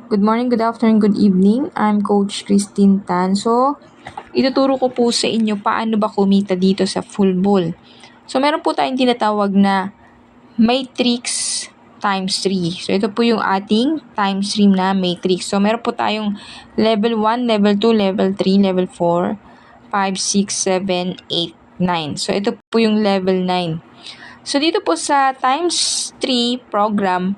Good morning, good afternoon, good evening. I'm Coach Christine Tan. So, ituturo ko po sa inyo paano ba kumita dito sa full ball. So, meron po tayong tinatawag na matrix times 3. So, ito po yung ating time stream na matrix. So, meron po tayong level 1, level 2, level 3, level 4, 5, 6, 7, 8, 9. So, ito po yung level 9. So, dito po sa times 3 program,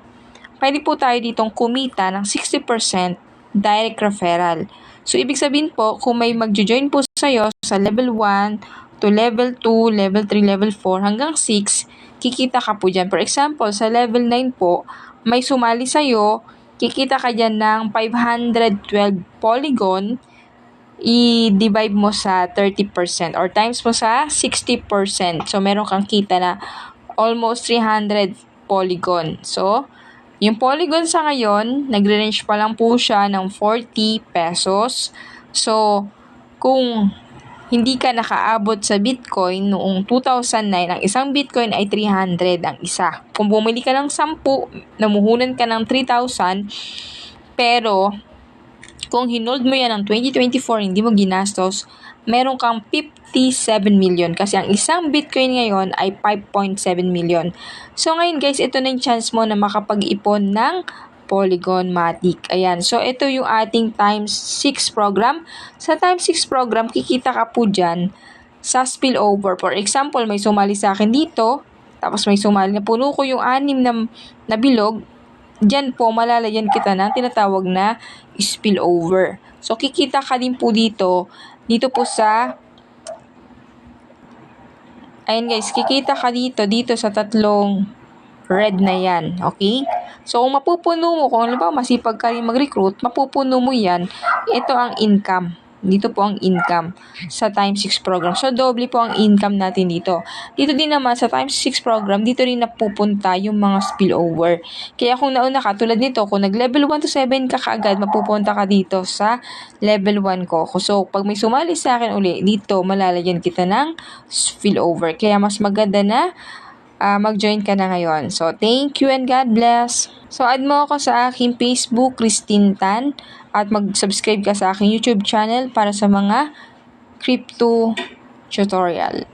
pwede po tayo ditong kumita ng 60% direct referral. So, ibig sabihin po, kung may magjo-join po sa'yo sa level 1 to level 2, level 3, level 4, hanggang 6, kikita ka po dyan. For example, sa level 9 po, may sumali sa'yo, kikita ka dyan ng 512 polygon, i-divide mo sa 30% or times mo sa 60%. So, meron kang kita na almost 300 polygon. So, yung polygon sa ngayon, nagre-range pa lang po siya ng 40 pesos. So, kung hindi ka nakaabot sa Bitcoin noong 2009, ang isang Bitcoin ay 300 ang isa. Kung bumili ka ng 10, namuhunan ka ng 3,000. Pero, kung hinold mo yan ng 2024, hindi mo ginastos, meron kang 57 million kasi ang isang Bitcoin ngayon ay 5.7 million. So ngayon guys, ito na yung chance mo na makapag-ipon ng Polygon Matic. Ayan. So ito yung ating times 6 program. Sa times 6 program, kikita ka po dyan sa spillover. For example, may sumali sa akin dito, tapos may sumali na puno ko yung 6 na bilog. Diyan po, malalagyan kita ng tinatawag na spillover. So, kikita ka din po dito po sa, ayan guys, kikita ka dito sa tatlong red na yan, okay? So, kung mapupuno mo, kung alam ba, masipag ka rin mag-recruit, mapupuno mo yan, ito ang income. Dito po ang income sa Times 6 program. So, doble po ang income natin dito. Dito din naman sa Times 6 program, dito rin napupunta yung mga spillover. Kaya kung nauna ka, tulad nito, kung nag-level 1 to 7 ka kaagad, mapupunta ka dito sa level 1 ko. So, pag may sumali sa akin uli, dito malalagyan kita ng spillover. Kaya mas maganda na mag-join ka na ngayon. So, thank you and God bless. So, add mo ako sa aking Facebook, Christine Tan, at mag-subscribe ka sa aking YouTube channel para sa mga crypto tutorial.